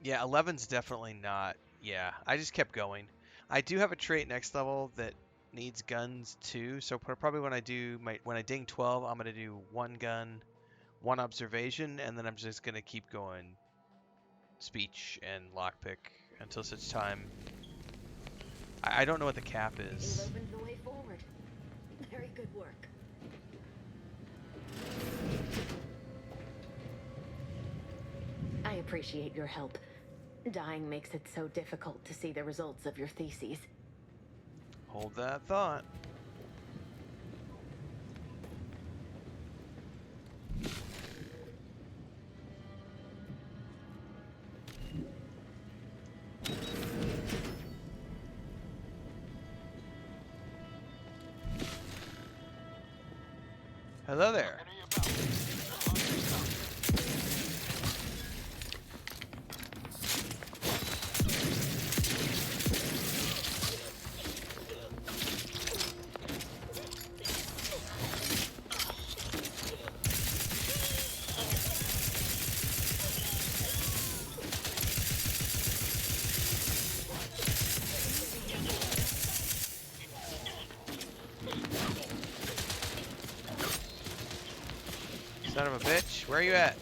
Yeah, 11's definitely not. Yeah, I just kept going. I do have a trait next level that needs guns too, so probably when I ding 12, I'm gonna do one gun, one observation, and then I'm just gonna keep going speech and lockpick until such time. I don't know what the cap You've is. opened the way forward. Very good work. I appreciate your help. Dying makes it so difficult to see the results of your theses. Hold that thought. Hello there. Son of a bitch, where are you at?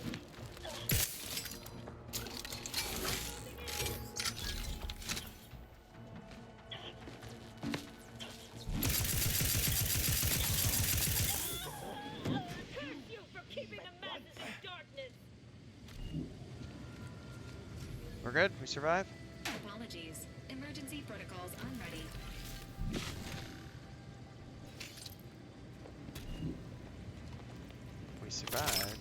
We're good? We survive? Apologies. Emergency protocols unready. We survived.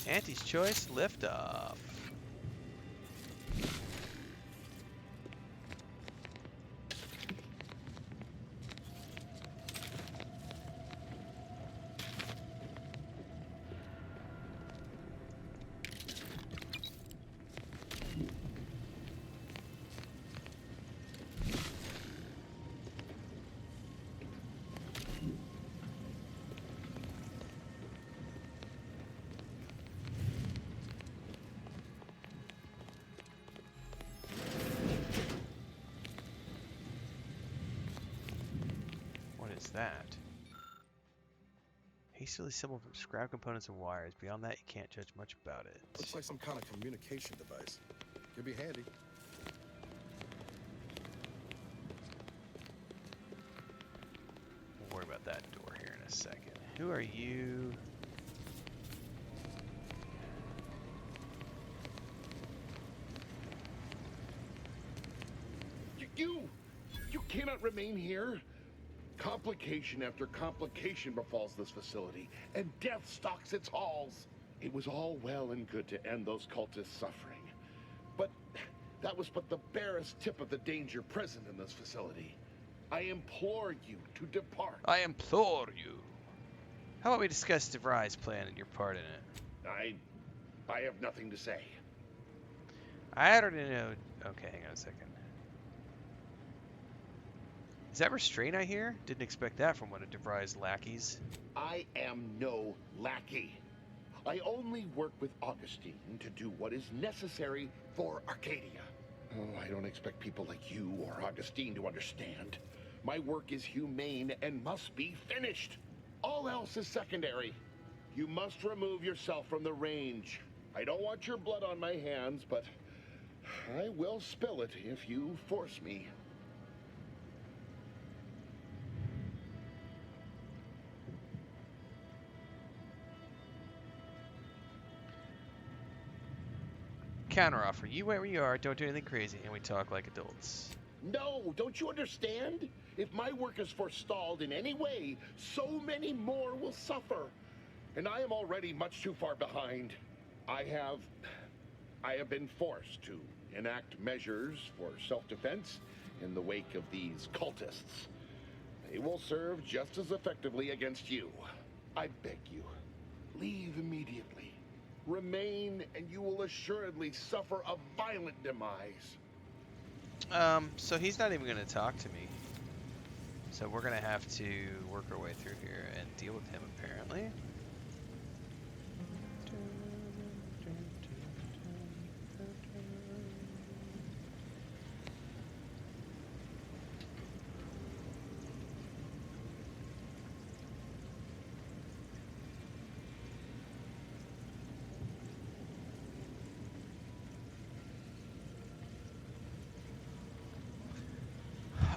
Auntie's choice, liftoff. What is that? Hastily assembled from scrap components and wires. Beyond that, you can't judge much about it. Looks like some kind of communication device. Could be handy. We'll worry about that door here in a second. Who are you? You cannot remain here. Complication after complication befalls this facility, and death stalks its halls. It was all well and good to end those cultists' suffering, but that was but the barest tip of the danger present in this facility. I implore you to depart. I implore you. How about we discuss DeVry's plan and your part in it? I have nothing to say. I already know. Okay, hang on a second. Is that restraint I hear? Didn't expect that from one of DeVry's lackeys. I am no lackey. I only work with Augustine to do what is necessary for Arcadia. Oh, I don't expect people like you or Augustine to understand. My work is humane and must be finished. All else is secondary. You must remove yourself from the range. I don't want your blood on my hands, but I will spill it if you force me. Counteroffer. You wait where you are, don't do anything crazy, and we talk like adults. No, don't you understand? If my work is forestalled in any way, so many more will suffer. And I am already much too far behind. I have been forced to enact measures for self-defense in the wake of these cultists. They will serve just as effectively against you. I beg you, leave immediately. Remain, and you will assuredly suffer a violent demise. So he's not even going to talk to me. So we're going to have to work our way through here and deal with him, apparently.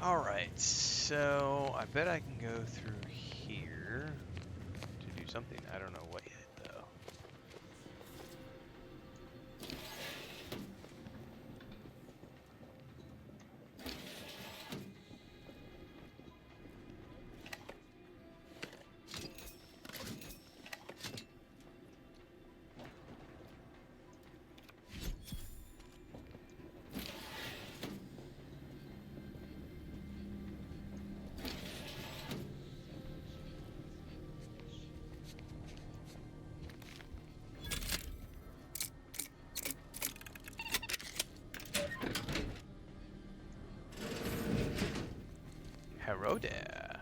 Alright, so I bet I can go through here to do something. I don't know what yet, though. Hello there.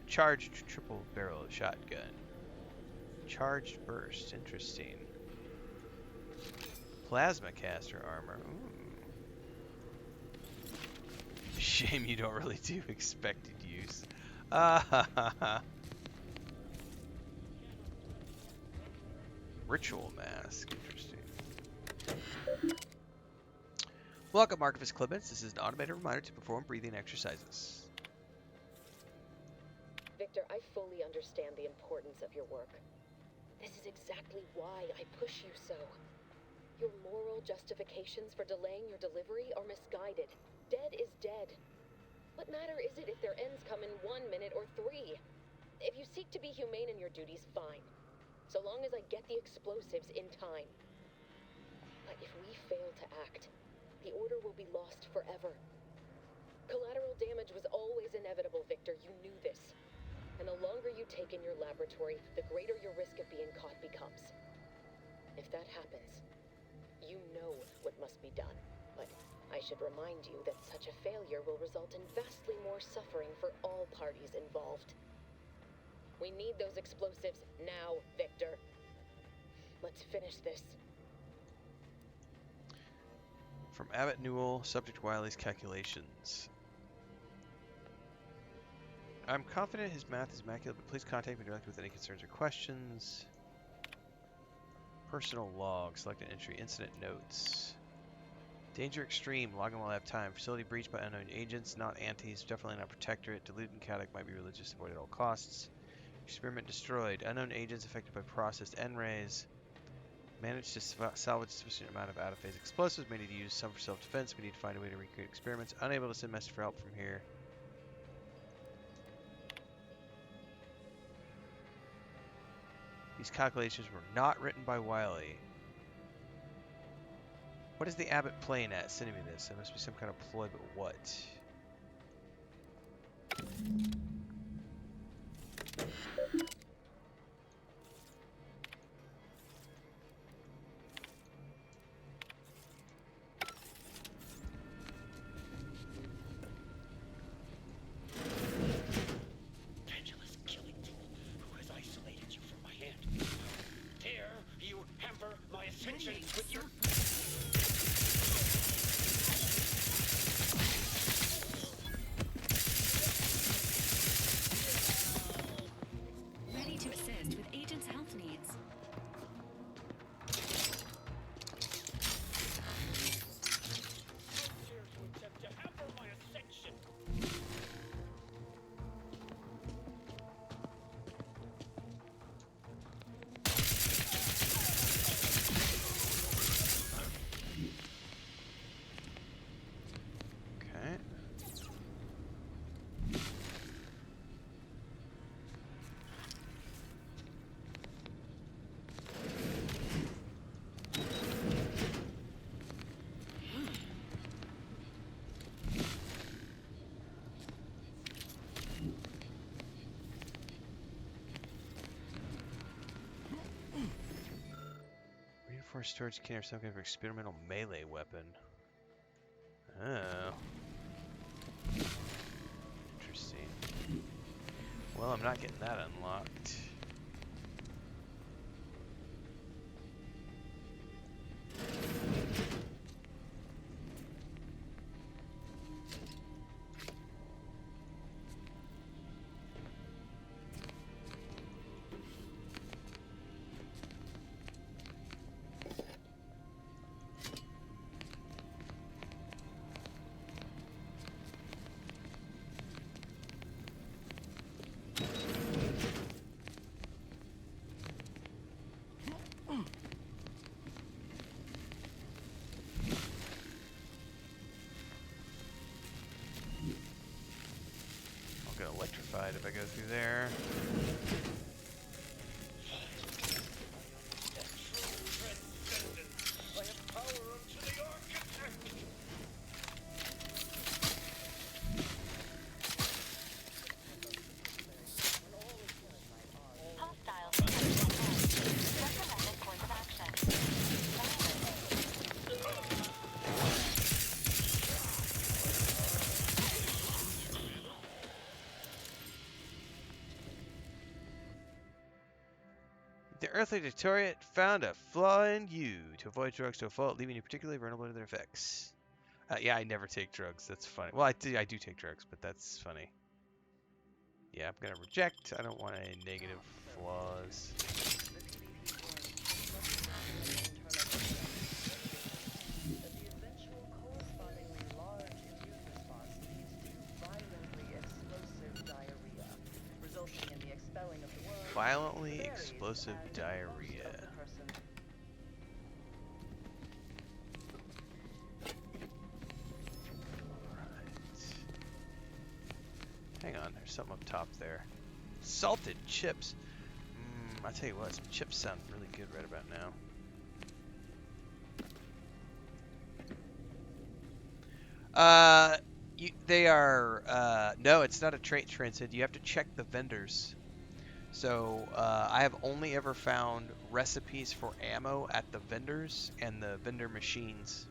Charged triple barrel shotgun. Charged burst. Interesting. Plasma caster armor. Ooh. Shame you don't really do expected use. Ah ha ha ha. Ritual mask. Interesting. Welcome, Archivist Clemens. This is an automated reminder to perform breathing exercises. Victor, I fully understand the importance of your work. This is exactly why I push you so. Your moral justifications for delaying your delivery are misguided. Dead is dead. What matter is it if their ends come in 1 minute or 3? If you seek to be humane in your duties, fine. So long as I get the explosives in time. But if we fail to act, the order will be lost forever. Collateral damage was always inevitable, Victor. You knew this. And the longer you take in your laboratory, the greater your risk of being caught becomes. If that happens, you know what must be done. But I should remind you that such a failure will result in vastly more suffering for all parties involved. We need those explosives now, Victor. Let's finish this. From Abbott Newell, subject Wiley's calculations. I'm confident his math is immaculate, but please contact me directly with any concerns or questions. Personal log, select an entry, incident notes. Danger extreme, log in while I have time. Facility breached by unknown agents, not antis, definitely not protectorate. Dilute and chaotic might be religious, avoid at all costs. Experiment destroyed. Unknown agents affected by processed N-rays. Managed to salvage a sufficient amount of out-of-phase explosives. May need to use some for self-defense. We need to find a way to recreate experiments. Unable to send message for help from here. These calculations were not written by Wiley. What is the Abbott playing at? Sending me this. There must be some kind of ploy, but what? Pendulous killing tool who has isolated you from my hand. Dare you hamper my ascension with your... Ready to assist with agents' health needs. Dare you attempt to hamper my ascension? Okay. Reinforced storage container, some kind of experimental melee weapon. Oh. Interesting. Well, I'm not getting that unlocked. if I go through there. The Earthly Deteriorate found a flaw in you. To avoid drugs to a fault, leaving you particularly vulnerable to their effects. Yeah, I never take drugs. That's funny. Well, I do take drugs, but that's funny. Yeah, I'm gonna reject. I don't want any negative flaws. Violently explosive diarrhea. Hang on, there's something up top there. Salted chips. I tell you what, some chips sound really good right about now. They are, no, it's not a trait transit. You have to check the vendors. So, I have only ever found recipes for ammo at the vendors and the vendor machines.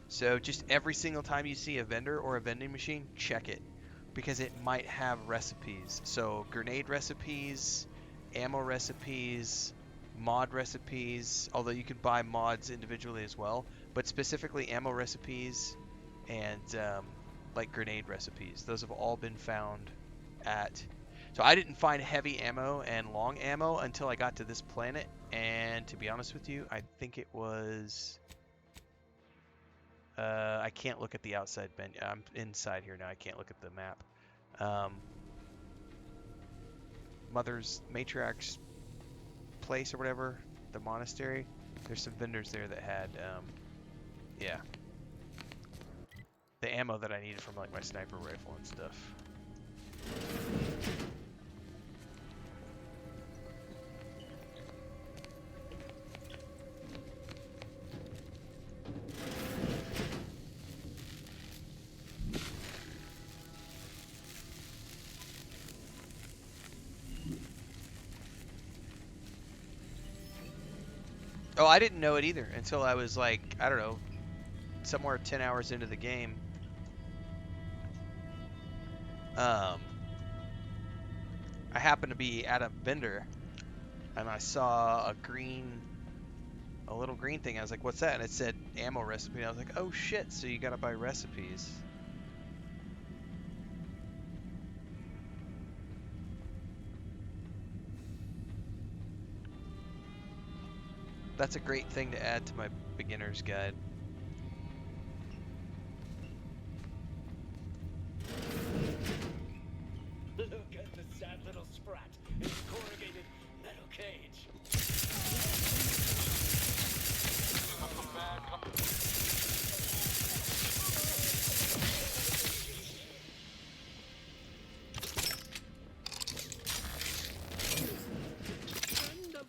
So just every single time you see a vendor or a vending machine, check it. Because it might have recipes. So grenade recipes, ammo recipes, mod recipes, although you can buy mods individually as well, but specifically ammo recipes and like grenade recipes. Those have all been found at... So I didn't find heavy ammo and long ammo until I got to this planet, and to be honest with you, I think it was... I can't look at the outside menu. I'm inside here now. I can't look at the map. Mother's Matriarch's place or whatever, the monastery. There's some vendors there that had, yeah, the ammo that I needed from like my sniper rifle and stuff. Oh, I didn't know it either until I was like, I don't know, somewhere 10 hours into the game. I happened to be at a vendor and I saw a little green thing. I was like, what's that? And it said ammo recipe. And I was like, oh shit, so you gotta buy recipes. That's a great thing to add to my beginner's guide. Look at the sad little sprat in his corrugated metal cage. Friend of...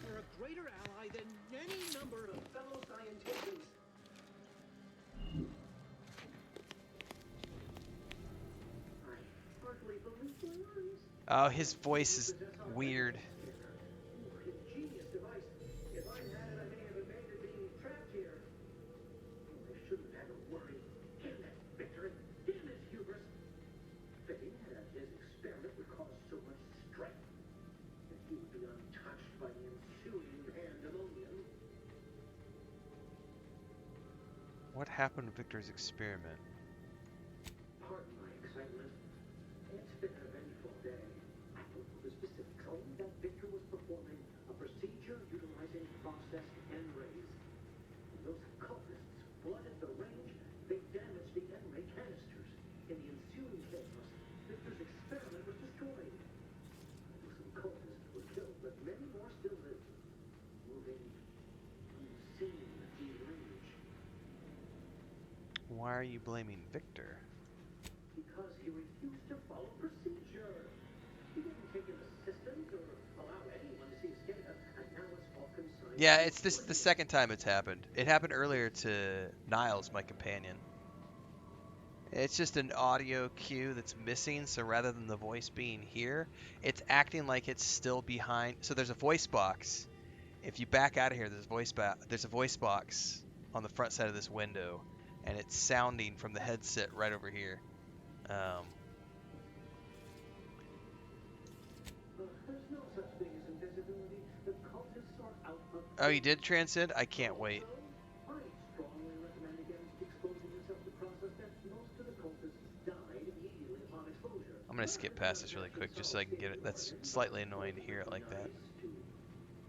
Or a greater ally than any number of fellow scientists. Oh, his voice is weird. Ingenious device. If I had it, I may have evaded being trapped here. I shouldn't have to worry. Damn that Victor, damn his hubris. Fitting that his experiment would cause so much strife that he would be untouched by the ensuing pandemonium. What happened to Victor's experiment? Pardon my excitement. It's been an eventful day. I don't know the specifics, only that Victor was performing a procedure utilizing processed N-rays. Those cultists flooded the range. They damaged the N-ray canisters. In the ensuing chaos, Victor's experiment was destroyed. Some cultists were killed, but many more still live, moving unseen in the range. Why are you blaming Victor? Because he refused to follow procedure. Yeah, it's this the second time it's happened. It happened earlier to Niles, my companion. It's just an audio cue that's missing, so rather than the voice being here, it's acting like it's still behind. So there's a voice box. If you back out of here, there's a voice box on the front side of this window, and it's sounding from the headset right over here. There's no such thing as invisibility. The cultists are out of Oh, you did transcend? I can't wait. I strongly recommend against exposing yourself to process that most of the cultists died immediately upon exposure. I'm gonna skip past this really quick just so I can get it. That's slightly annoying to hear it like that. To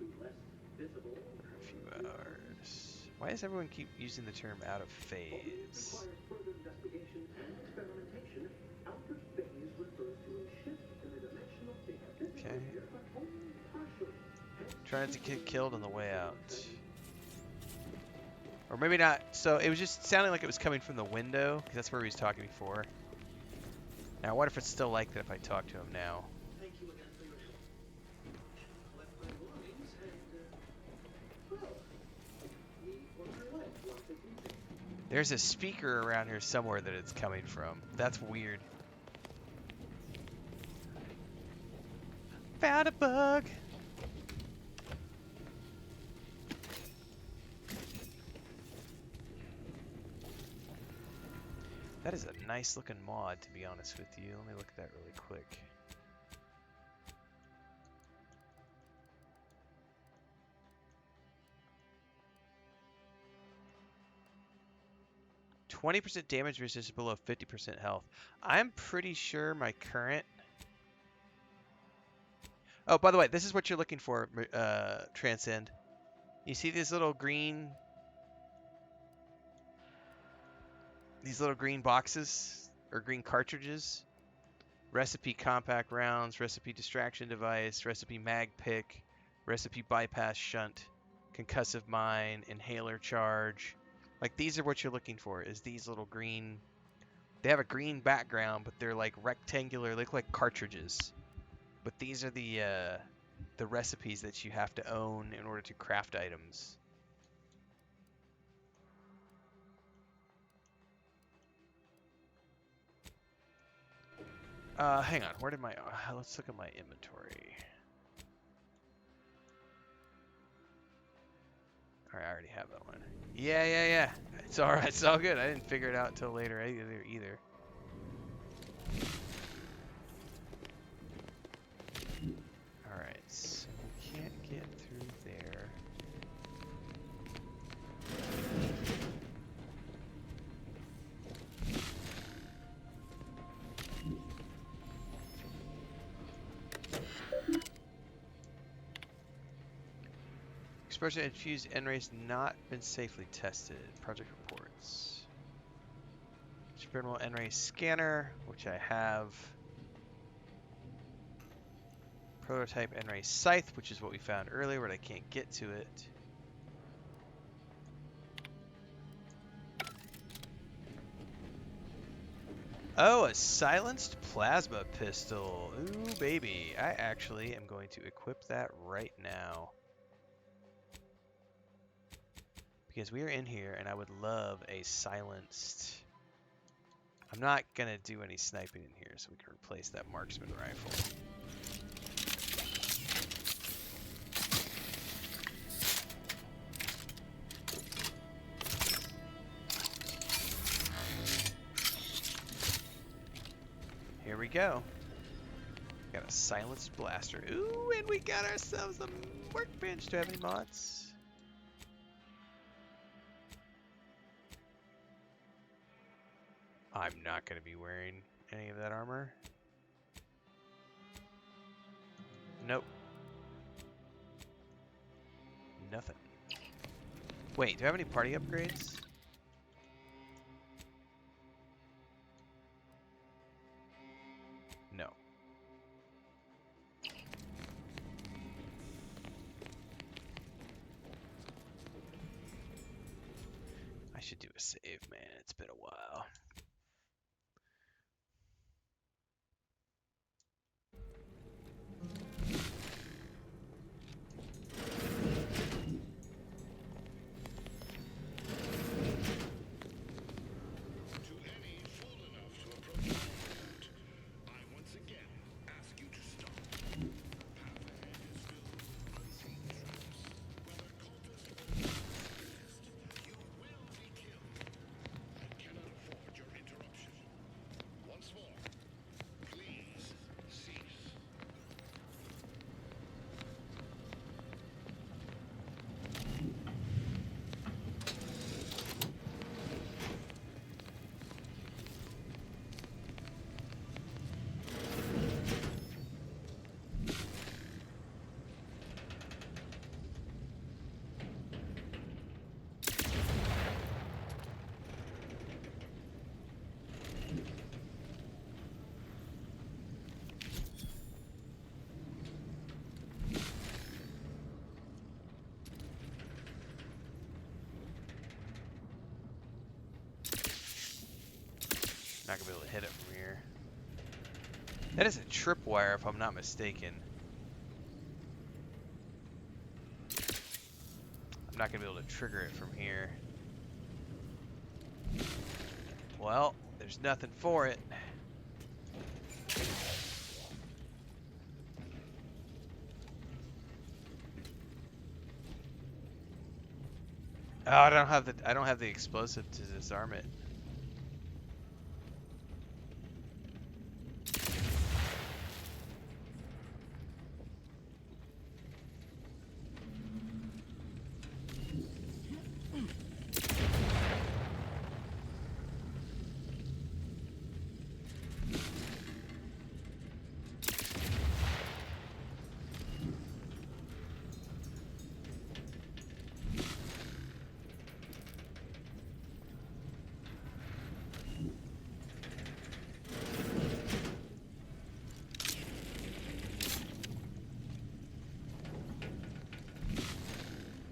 be less visible. For a few hours. Why does everyone keep using the term out of phase? Requires further investigation and experimentation. Out of phase refers to a shift in the dimensional state of physical Okay. here, but only partially. Trying to get killed on the way out. Or maybe not. So it was just sounding like it was coming from the window, because that's where he was talking before. Now, I wonder if it's still like that if I talk to him now. Thank you again for your help. Collect my belongings and, well, leave what your life wants to keep. There's a speaker around here somewhere that it's coming from. That's weird. Found a bug! That is a nice looking mod, to be honest with you. Let me look at that really quick. %20 damage resistance below 50% health. I'm pretty sure my current... Oh, by the way, this is what you're looking for, Transcend. You see these little green... These little green boxes? Or green cartridges? Recipe compact rounds, recipe distraction device, recipe mag pick, recipe bypass shunt, concussive mine, inhaler charge. Like, these are what you're looking for, is these little green... They have a green background, but they're like rectangular, they look like cartridges. But these are the recipes that you have to own in order to craft items. Hang on, where did my... let's look at my inventory. Alright, I already have that one. Yeah. It's alright, it's all good. I didn't figure it out until later either. Alright, so we can't get through there. Exposure to infused N-rays not been safely tested. Project reports. Experimental N-ray scanner, which I have. Prototype N-ray scythe, which is what we found earlier, but I can't get to it. Oh, a silenced plasma pistol. Ooh, baby. I actually am going to equip that right now. Because we are in here, and I would love a silenced... I'm not going to do any sniping in here, so we can replace that marksman rifle. Here we go. Got a silenced blaster. Ooh, and we got ourselves a workbench. Do I have any mods? I'm not going to be wearing any of that armor. Nope. Nothing. Wait, do I have any party upgrades? No. I should do a save, man. It's been a while. Not gonna be able to hit it from here. That is a tripwire, if I'm not mistaken. I'm not gonna be able to trigger it from here. Well, there's nothing for it. Oh, I don't have the explosive to disarm it.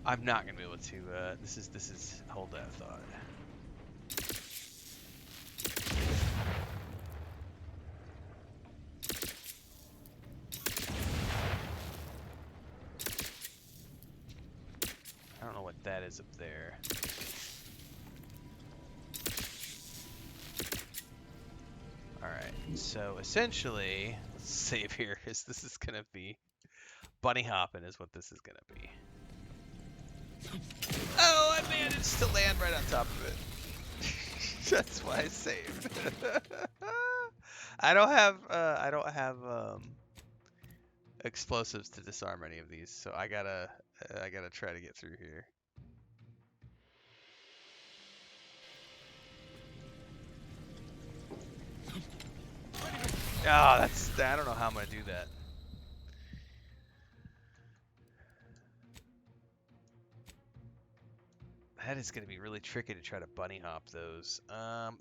I'm not gonna be able to. This is hold that thought. I don't know what that is up there. Alright, so essentially, let's save here, because this is gonna be bunny hopping is what this is gonna be. Oh, I managed to land right on top of it. That's why I saved. I don't have explosives to disarm any of these, so I gotta try to get through here. Ah, oh, I don't know how I'm gonna do that. That is gonna be really tricky to try to bunny hop those.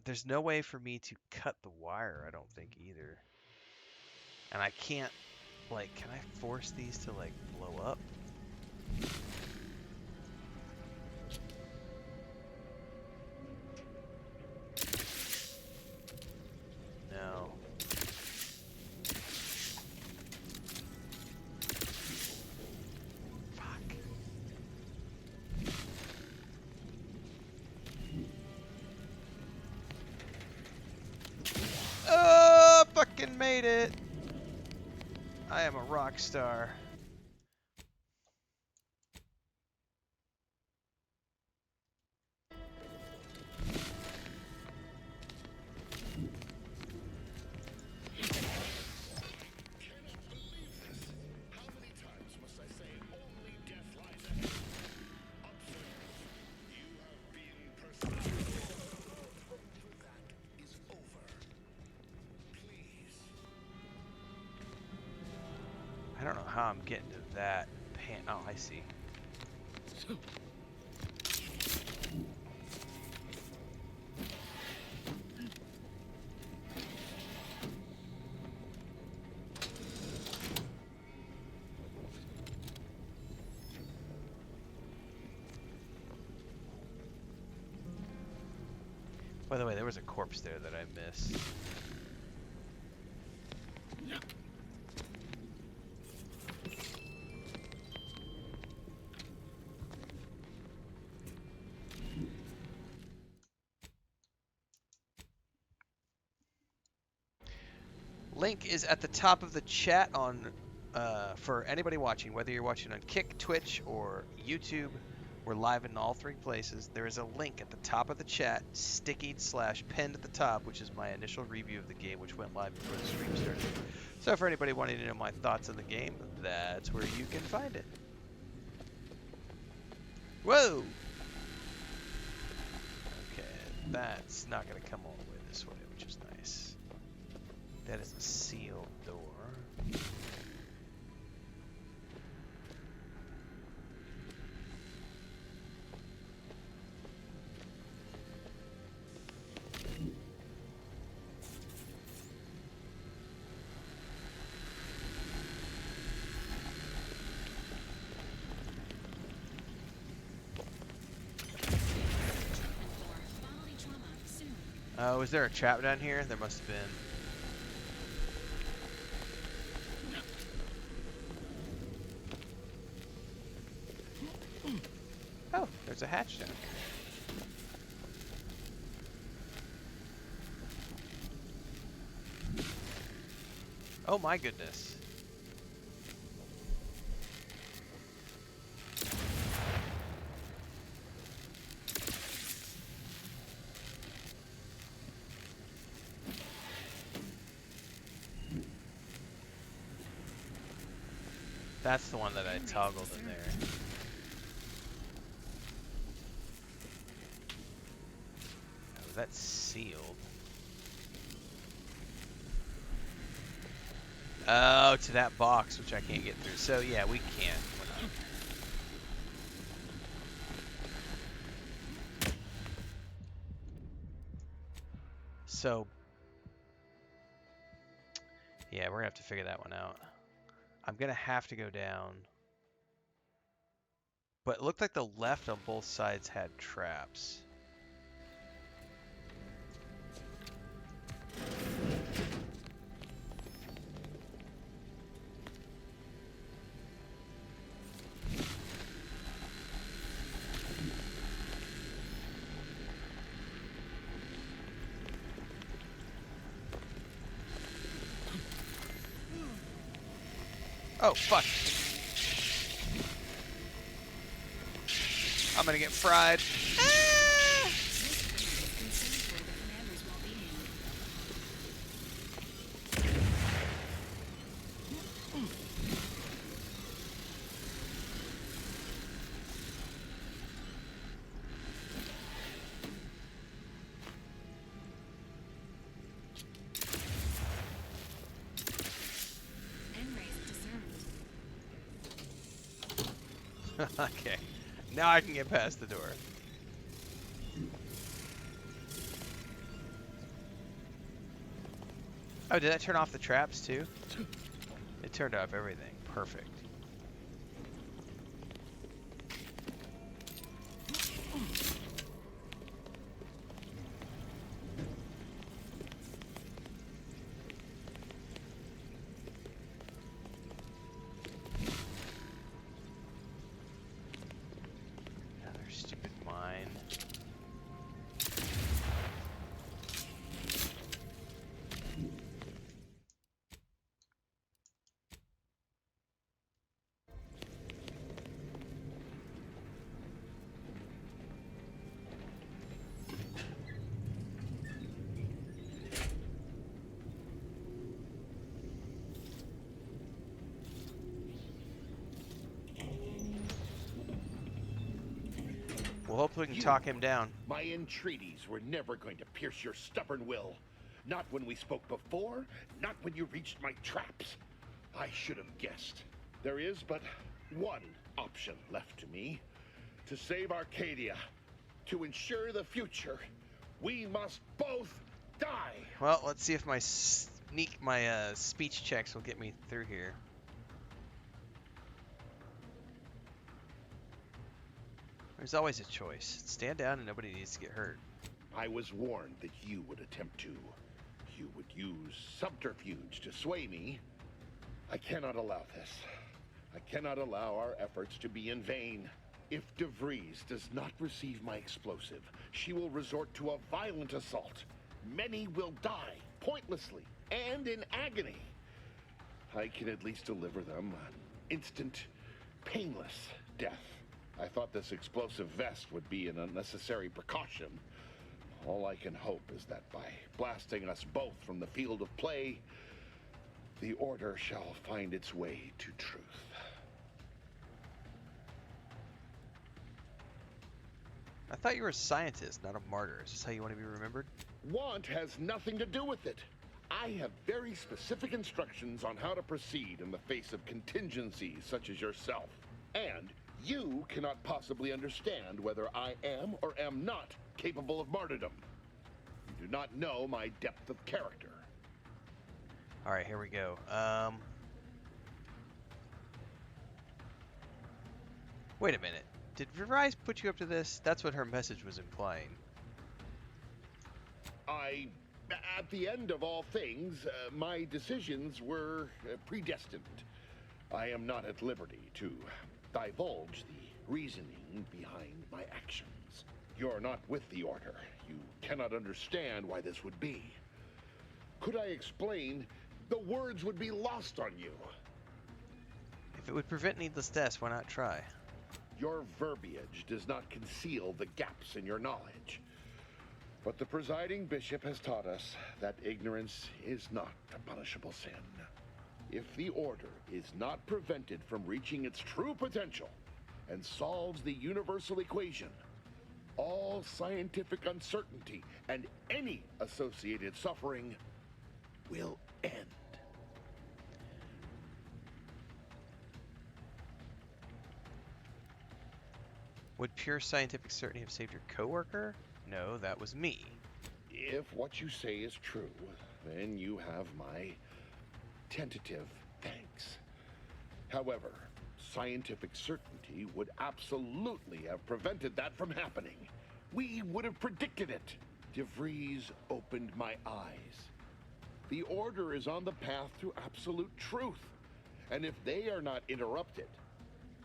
There's no way for me to cut the wire, I don't think either. And I can't, like, can I force these to like blow up? No. Fuck. Oh, fucking made it. I am a rock star. I don't know how I'm getting to that pan. Oh, I see. By the way, there was a corpse there that I missed. Link is at the top of the chat on for anybody watching, whether you're watching on Kick, Twitch, or YouTube. We're live in all three places. There is a link at the top of the chat, stickied/pinned at the top, which is my initial review of the game, which went live before the stream started. So for anybody wanting to know my thoughts on the game, that's where you can find it. Whoa! Okay, that's not going to come all the way this way, which is nice. That is a sealed door. Oh, is there a trap down here? There must have been. Oh, there's a hatch down here. Oh my goodness. That's the one that I toggled in there. Oh, that's sealed. Oh, to that box, which I can't get through. So yeah, we can't. We're not. So yeah, we're gonna have to figure that one out. I'm gonna have to go down. But it looked like the left on both sides had traps. Oh, fuck. I'm gonna get fried. Ah! Okay. Now I can get past the door. Oh, did that turn off the traps too? It turned off everything. Perfect. Another stupid mine. Well, hopefully we can talk him down. My entreaties were never going to pierce your stubborn will. Not when we spoke before, not when you reached my traps. I should have guessed. There is but one option left to me. To save Arcadia, to ensure the future, we must both die. Well, let's see if my speech checks will get me through here. There's always a choice. Stand down and nobody needs to get hurt. I was warned that you would attempt to. You would use subterfuge to sway me. I cannot allow this. I cannot allow our efforts to be in vain. If DeVries does not receive my explosive, she will resort to a violent assault. Many will die, pointlessly, and in agony. I can at least deliver them an instant, painless death. I thought this explosive vest would be an unnecessary precaution. All I can hope is that by blasting us both from the field of play, the order shall find its way to truth. I thought you were a scientist, not a martyr. Is this how you want to be remembered? Want has nothing to do with it. I have very specific instructions on how to proceed in the face of contingencies such as yourself. And you cannot possibly understand whether I am or am not capable of martyrdom. You do not know my depth of character. All right, here we go. Wait a minute. Did Verizon put you up to this? That's what her message was implying. At the end of all things, my decisions were predestined. I am not at liberty to divulge the reasoning behind my actions. You're not with the Order. You cannot understand why this would be. Could I explain, the words would be lost on you. If it would prevent needless deaths, why not try? Your verbiage does not conceal the gaps in your knowledge. But the presiding bishop has taught us that ignorance is not a punishable sin. If the Order is not prevented from reaching its true potential and solves the universal equation, all scientific uncertainty and any associated suffering will end. Would pure scientific certainty have saved your coworker? No, that was me. If what you say is true, then you have my tentative thanks. However, scientific certainty would absolutely have prevented that from happening. We would have predicted it. DeVries opened my eyes. The Order is on the path to absolute truth. And if they are not interrupted,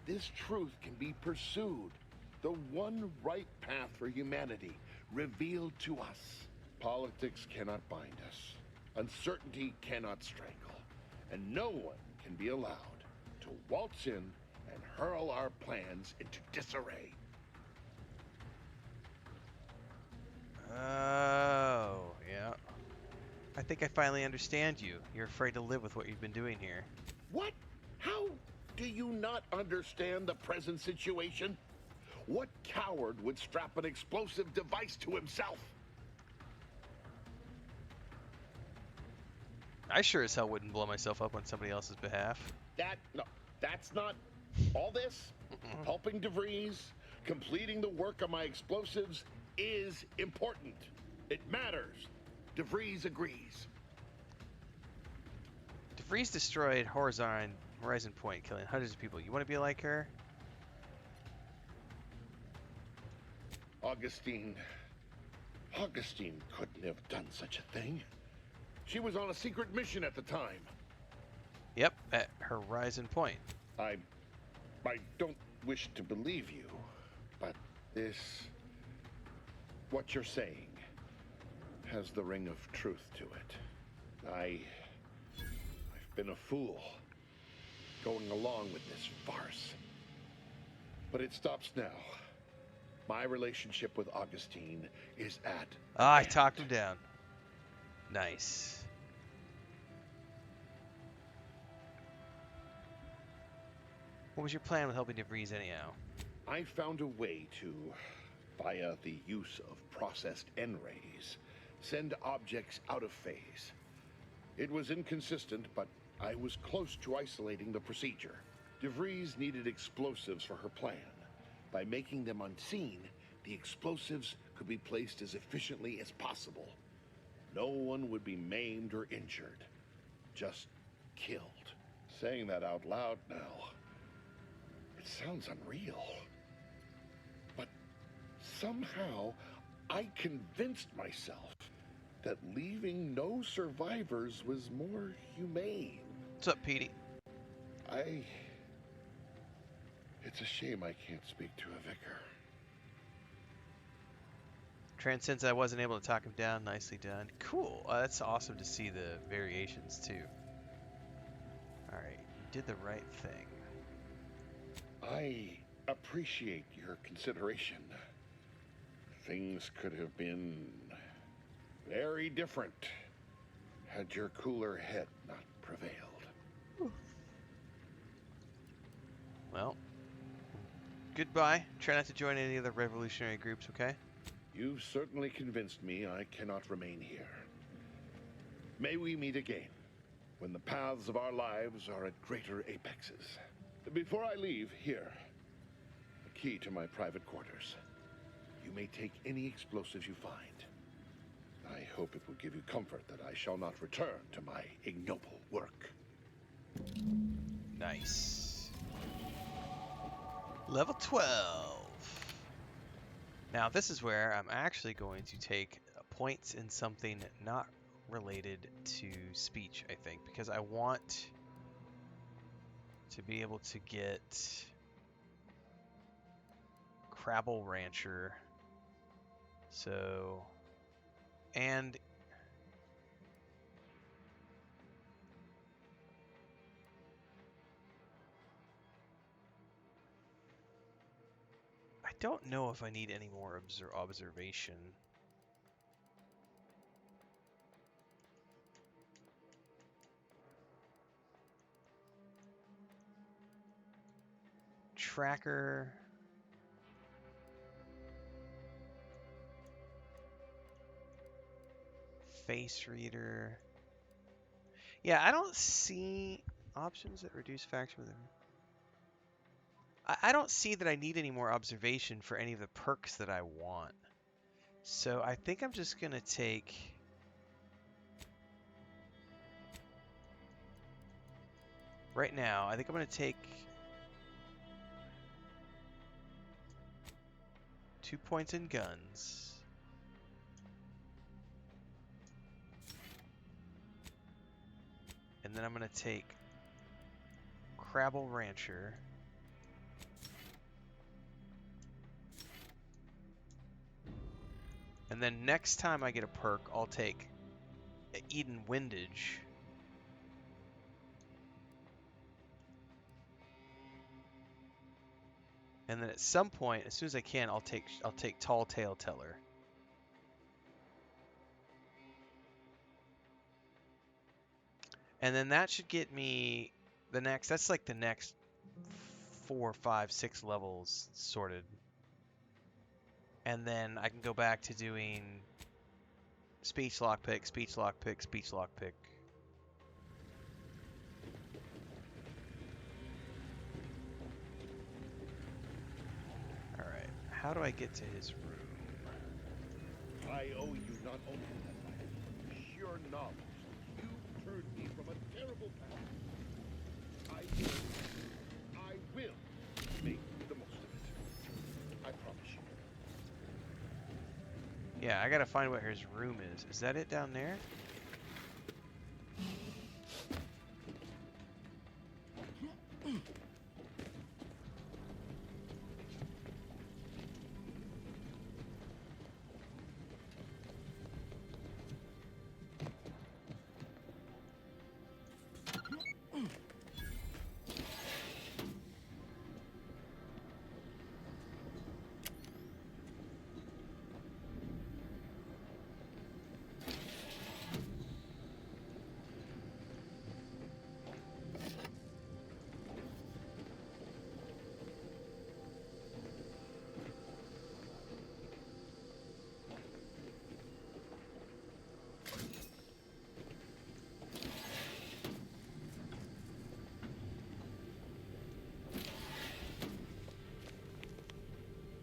this truth can be pursued. The one right path for humanity revealed to us. Politics cannot bind us. Uncertainty cannot strangle. And no one can be allowed to waltz in and hurl our plans into disarray. Oh, yeah. I think I finally understand you. You're afraid to live with what you've been doing here. What? How do you not understand the present situation? What coward would strap an explosive device to himself? I sure as hell wouldn't blow myself up on somebody else's behalf. That's not all this. Helping DeVries, completing the work on my explosives is important. It matters. DeVries agrees. DeVries destroyed Horizon Point, killing hundreds of people. You want to be like her? Augustine couldn't have done such a thing. She was on a secret mission at the time. Yep, at Horizon Point. I don't wish to believe you, but what you're saying has the ring of truth to it. I've been a fool going along with this farce. But it stops now. My relationship with Augustine is at I end. talked him down. Nice. What was your plan with helping DeVries anyhow? I found a way to, via the use of processed N-rays, send objects out of phase. It was inconsistent, but I was close to isolating the procedure. DeVries needed explosives for her plan. By making them unseen, the explosives could be placed as efficiently as possible. No one would be maimed or injured, just killed. Saying that out loud now, it sounds unreal. But somehow, I convinced myself that leaving no survivors was more humane. What's up, Petey? It's a shame I can't speak to a vicar. Since I wasn't able to talk him down, nicely done. Cool. That's awesome to see the variations, too. Alright, you did the right thing. I appreciate your consideration. Things could have been very different had your cooler head not prevailed. Well, goodbye. Try not to join any other revolutionary groups, okay? You've certainly convinced me I cannot remain here. May we meet again, when the paths of our lives are at greater apexes. Before I leave, here, a key to my private quarters. You may take any explosives you find. I hope it will give you comfort that I shall not return to my ignoble work. Nice. Level 12. Now this is where I'm actually going to take a points in something not related to speech, I think, because I want to be able to get Crabble Rancher. So, and I don't know if I need any more observation. Tracker. Face reader. Yeah, I don't see options that reduce faction with them. I don't see that I need any more observation for any of the perks that I want. So I think I'm just going to take... Right now, I think I'm going to take 2 points in guns. And then I'm going to take Crabble Rancher. And then next time I get a perk, I'll take Eden Windage. And then at some point, as soon as I can, I'll take Tall Tale Teller. And then that should get me the next. That's like the next 4, 5, 6 levels sorted. And then I can go back to doing speech lockpick, speech lockpick, speech lockpick. All right. How do I get to his room? I owe you not only that life, but sheer knowledge. You turned me from a terrible path. I will make the most of it. I promise you. Yeah, I gotta find what his room is. Is that it down there?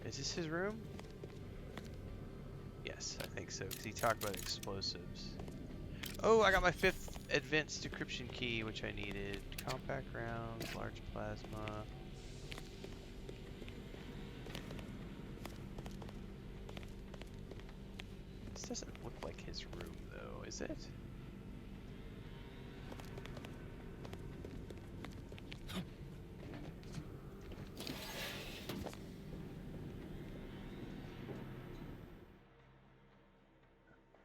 Is this his room? Yes, I think so, because he talked about explosives. Oh, I got my 5th advanced decryption key, which I needed. Compact rounds, large plasma. This doesn't look like his room, though, is it?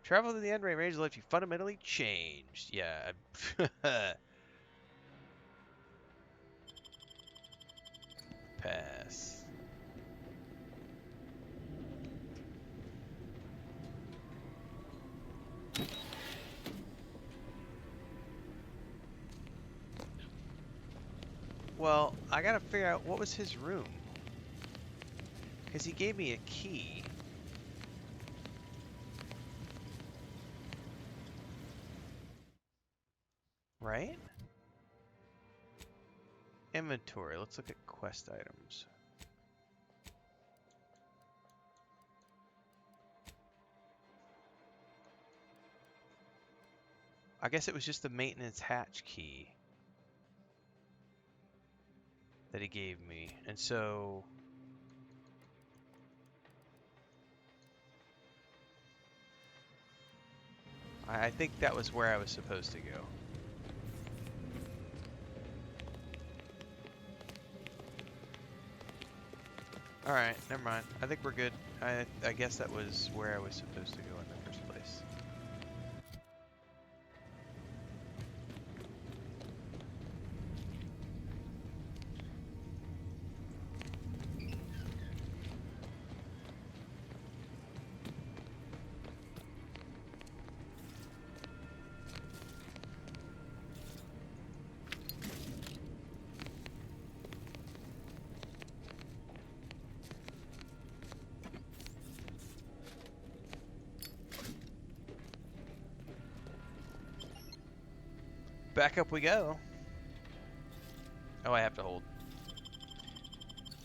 Travel to the end range left you fundamentally changed. Yeah. Pass. Well, I gotta figure out what was his room. Because he gave me a key. Right? Inventory. Let's look at quest items. I guess it was just the maintenance hatch key that he gave me. And so... I think that was where I was supposed to go. Alright, never mind. I think we're good. I guess that was where I was supposed to go in the first place. Back up we go. Oh, I have to hold.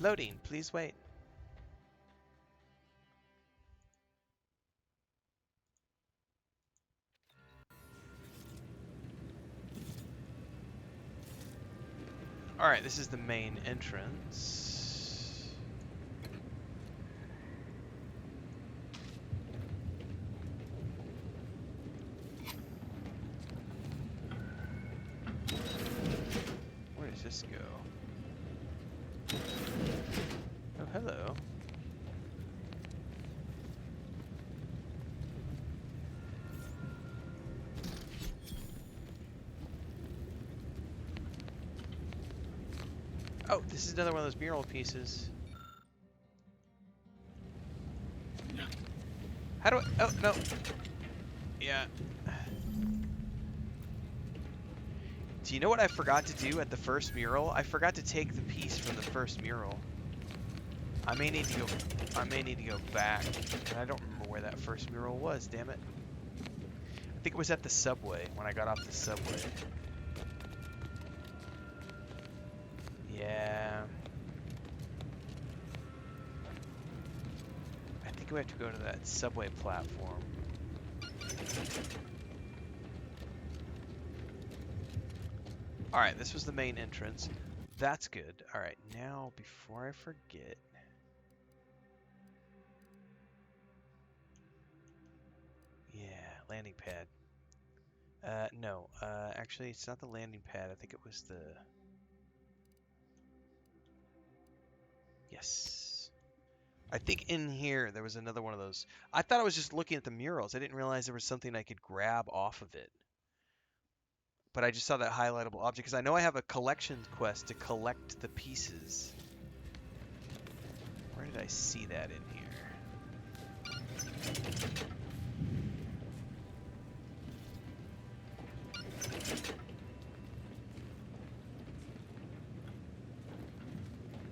Loading, please wait. Alright, this is the main entrance. Where does this go? Oh, hello. Oh, this is another one of those mural pieces. How do I... Oh, no. Yeah. Do you know what I forgot to do at the first mural? I forgot to take the piece from the first mural. I may need to go back. And I don't remember where that first mural was, damn it. I think it was at the subway, when I got off the subway. Yeah. I think we have to go to that subway platform. Alright, this was the main entrance. That's good. Alright, now before I forget... Yeah, landing pad. No, actually it's not the landing pad. I think it was the... Yes. I think in here there was another one of those. I thought I was just looking at the murals. I didn't realize there was something I could grab off of it. But I just saw that highlightable object because I know I have a collection quest to collect the pieces. Where did I see that in here?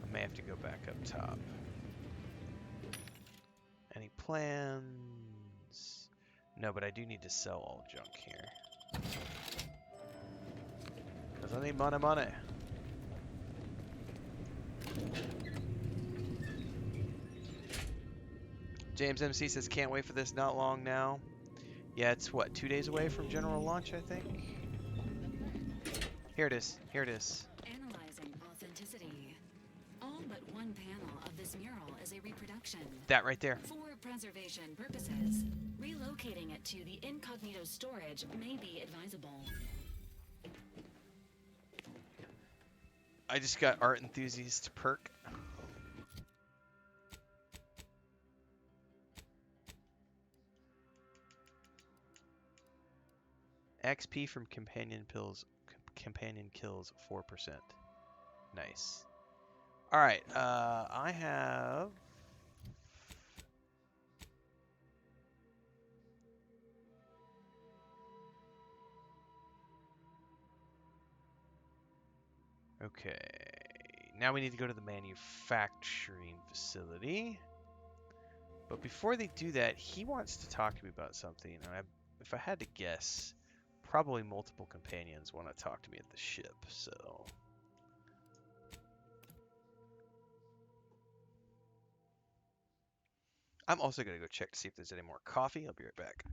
I may have to go back up top. Any plans? No, but I do need to sell all junk here. Because I need money. James MC says, can't wait for this, not long now. Yeah, it's what, 2 days away from general launch, I think? Here it is. Analyzing authenticity. All but one panel of this mural is a reproduction. That right there. For preservation purposes, relocating it to the incognito storage may be advisable. I just got art enthusiast perk. XP from companion kills 4%. Nice. All right, I have okay. Now we need to go to the manufacturing facility. But before they do that, he wants to talk to me about something. And if I had to guess, probably multiple companions want to talk to me at the ship, so... I'm also going to go check to see if there's any more coffee. I'll be right back.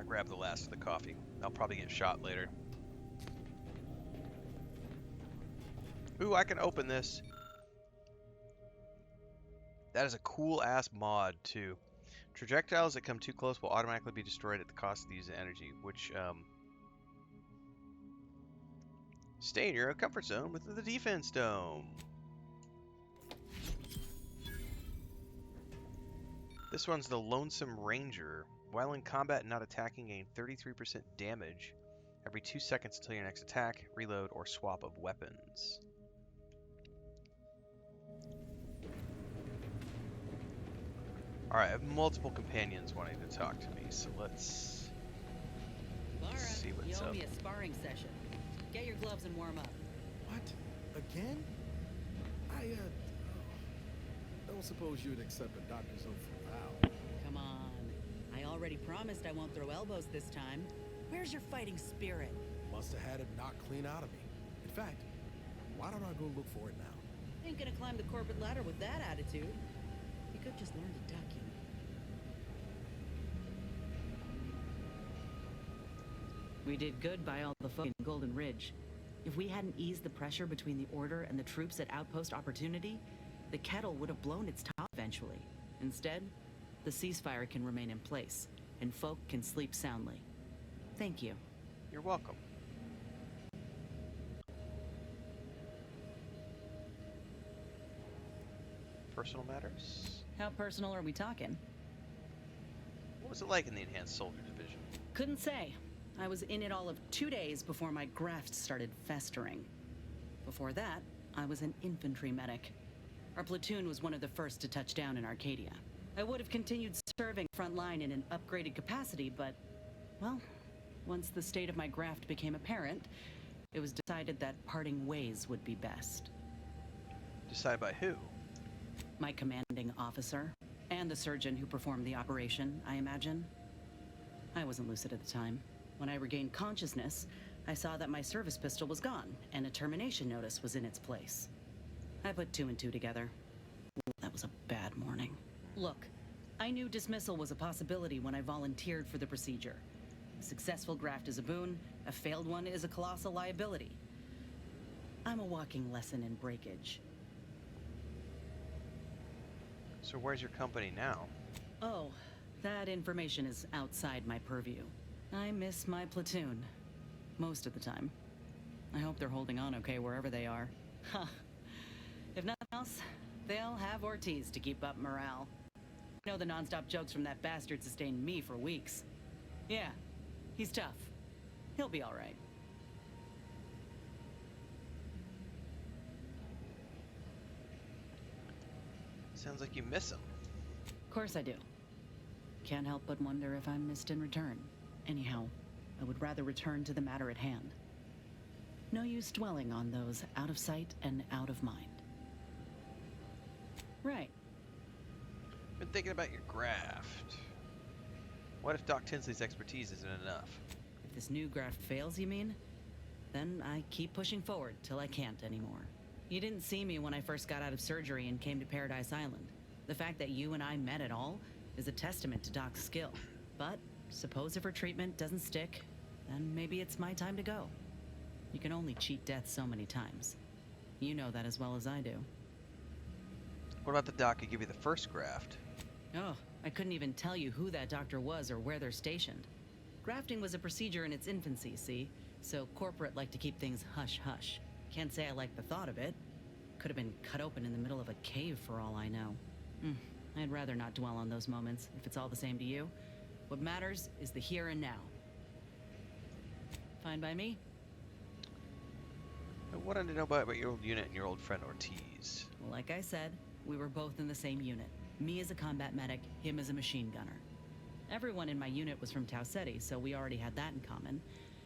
grab the last of the coffee. I'll probably get shot later. Ooh, I can open this. That is a cool ass mod too. Projectiles that come too close will automatically be destroyed at the cost of the use of energy, which stay in your comfort zone with the defense dome. This one's the Lonesome Ranger. While in combat and not attacking, gain 33% damage every 2 seconds until your next attack, reload, or swap of weapons. Alright, I have multiple companions wanting to talk to me, so let's see what's you owe up. me a sparring session. Get your gloves and warm up. What? Again? I don't suppose you'd accept a doctor's oath for Val. Come on. I already promised I won't throw elbows this time. Where's your fighting spirit? Must have had it knocked clean out of me. In fact, why don't I go look for it now? Ain't gonna climb the corporate ladder with that attitude. You could just learn to duck, you know. We did good by all the folk in Golden Ridge. If we hadn't eased the pressure between the Order and the troops at Outpost Opportunity, the kettle would have blown its top eventually. Instead, the ceasefire can remain in place, and folk can sleep soundly. Thank you. You're welcome. Personal matters? How personal are we talking? What was it like in the Enhanced Soldier Division? Couldn't say. I was in it all of 2 days before my graft started festering. Before that, I was an infantry medic. Our platoon was one of the first to touch down in Arcadia. I would have continued serving front line in an upgraded capacity, but, well, once the state of my graft became apparent, it was decided that parting ways would be best. Decided by who? My commanding officer, and the surgeon who performed the operation, I imagine. I wasn't lucid at the time. When I regained consciousness, I saw that my service pistol was gone, and a termination notice was in its place. I put 2 and 2 together. That was a bad morning. Look, I knew dismissal was a possibility when I volunteered for the procedure. A successful graft is a boon, a failed one is a colossal liability. I'm a walking lesson in breakage. So where's your company now? Oh, that information is outside my purview. I miss my platoon. Most of the time. I hope they're holding on okay wherever they are. Huh. If nothing else, they'll have Ortiz to keep up morale. I know the nonstop jokes from that bastard sustained me for weeks. Yeah, he's tough. He'll be all right. Sounds like you miss him. Of course I do. Can't help but wonder if I'm missed in return. Anyhow, I would rather return to the matter at hand. No use dwelling on those out of sight and out of mind. Right. Been thinking about your graft. What if Doc Tinsley's expertise isn't enough? If this new graft fails, you mean? Then I keep pushing forward till I can't anymore. You didn't see me when I first got out of surgery and came to Paradise Island. The fact that you and I met at all is a testament to Doc's skill. But suppose if her treatment doesn't stick, then maybe it's my time to go. You can only cheat death so many times. You know that as well as I do. What about the doc who gave you the first graft? Oh, I couldn't even tell you who that doctor was or where they're stationed. Grafting was a procedure in its infancy, see? So corporate liked to keep things hush-hush. Can't say I like the thought of it. Could have been cut open in the middle of a cave for all I know. I'd rather not dwell on those moments, if it's all the same to you. What matters is the here and now. Fine by me? I wanted to know about your old unit and your old friend Ortiz. Well, like I said, we were both in the same unit. Me as a combat medic, him as a machine gunner. Everyone in my unit was from Tau Ceti, so we already had that in common.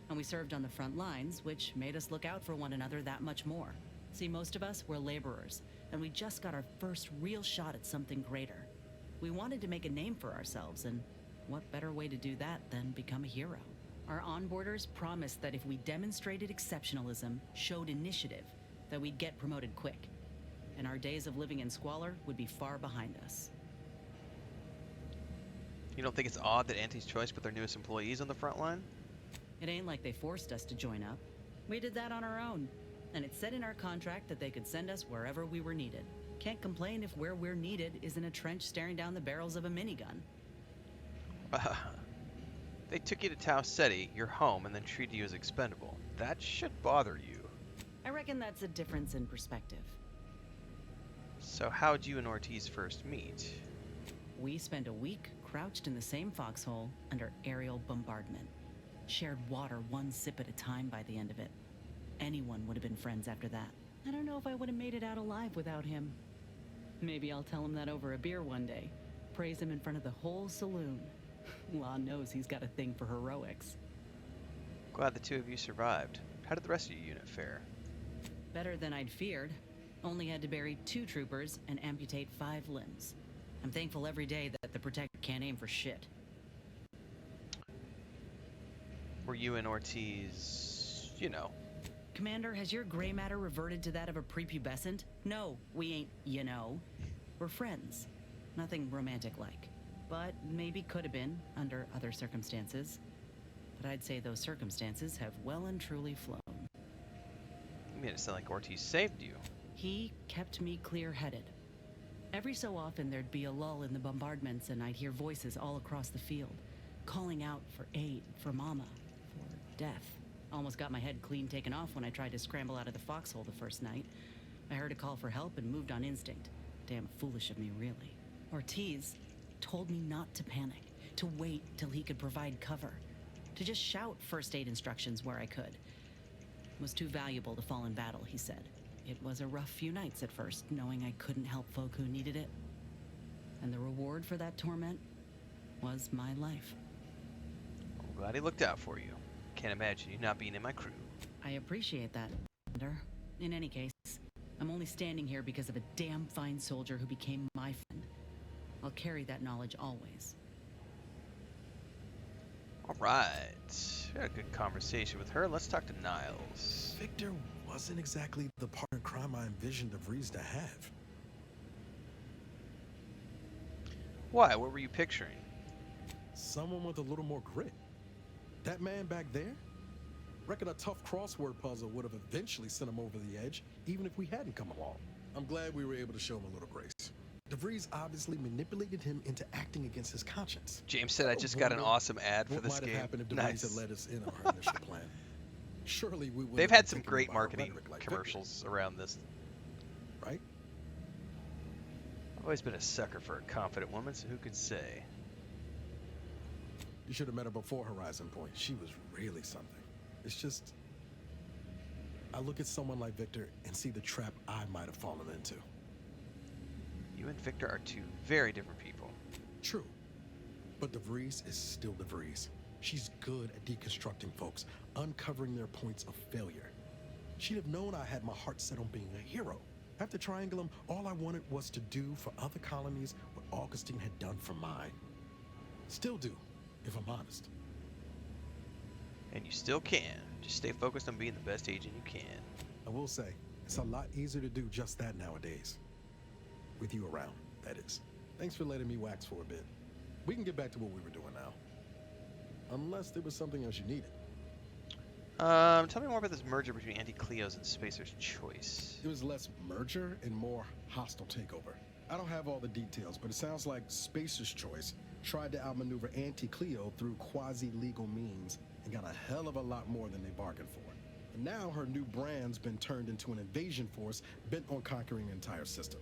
And we served on the front lines, which made us look out for one another that much more. See, most of us were laborers, and we just got our first real shot at something greater. We wanted to make a name for ourselves, and what better way to do that than become a hero? Our onboarders promised that if we demonstrated exceptionalism, showed initiative, that we'd get promoted quick. And our days of living in squalor would be far behind us. You don't think it's odd that Auntie's Choice put their newest employees on the front line? It ain't like they forced us to join up. We did that on our own. And it said in our contract that they could send us wherever we were needed. Can't complain if where we're needed is in a trench staring down the barrels of a minigun. They took you to Tau Ceti, your home, and then treated you as expendable. That should bother you. I reckon that's a difference in perspective. So how'd you and Ortiz first meet? We spent a week crouched in the same foxhole under aerial bombardment. Shared water one sip at a time by the end of it. Anyone would have been friends after that. I don't know if I would have made it out alive without him. Maybe I'll tell him that over a beer one day. Praise him in front of the whole saloon. Law knows he's got a thing for heroics. Glad the two of you survived. How did the rest of your unit fare? Better than I'd feared. Only had to bury 2 troopers and amputate 5 limbs. I'm thankful every day that the Protector can't aim for shit. Were you and Ortiz, you know? Commander, has your gray matter reverted to that of a prepubescent? No, we ain't, you know. We're friends. Nothing romantic-like. But maybe could have been, under other circumstances. But I'd say those circumstances have well and truly flown. You made it sound like Ortiz saved you. He kept me clear-headed. Every so often there'd be a lull in the bombardments and I'd hear voices all across the field, calling out for aid, for mama, for death. Almost got my head clean taken off when I tried to scramble out of the foxhole the first night. I heard a call for help and moved on instinct. Damn foolish of me, really. Ortiz told me not to panic, to wait till he could provide cover, to just shout first aid instructions where I could. It was too valuable to fall in battle, he said. It was a rough few nights at first, knowing I couldn't help folk who needed it. And the reward for that torment was my life. I'm glad he looked out for you. Can't imagine you not being in my crew. I appreciate that, Commander. In any case, I'm only standing here because of a damn fine soldier who became my friend. I'll carry that knowledge always. Alright. We had a good conversation with her. Let's talk to Niles. Victor wasn't exactly the partner in crime I envisioned DeVries to have. Why? What were you picturing? Someone with a little more grit. That man back there? Reckon a tough crossword puzzle would have eventually sent him over the edge, even if we hadn't come along. I'm glad we were able to show him a little grace. DeVries obviously manipulated him into acting against his conscience. James said I just got an awesome ad for this what might game. have happened if DeVries Nice. had led us in on our initial plan. Surely we would. They've had some great marketing commercials around this. Right? I've always been a sucker for a confident woman, so who could say? You should have met her before Horizon Point. She was really something. It's just, I look at someone like Victor and see the trap I might have fallen into. You and Victor are two very different people. True. But DeVries is still DeVries. She's good at deconstructing folks, uncovering their points of failure. She'd have known I had my heart set on being a hero. After Triangulum, all I wanted was to do for other colonies what Augustine had done for mine. Still do, if I'm honest. And you still can. Just stay focused on being the best agent you can. I will say, it's a lot easier to do just that nowadays. With you around, that is. Thanks for letting me wax for a bit. We can get back to what we were doing now. Unless there was something else you needed. Tell me more about this merger between Anti-Cleo's and Spacer's Choice. It was less merger and more hostile takeover. I don't have all the details, but it sounds like Spacer's Choice tried to outmaneuver Anti-Cleo through quasi-legal means and got a hell of a lot more than they bargained for. And now her new brand's been turned into an invasion force bent on conquering the entire system.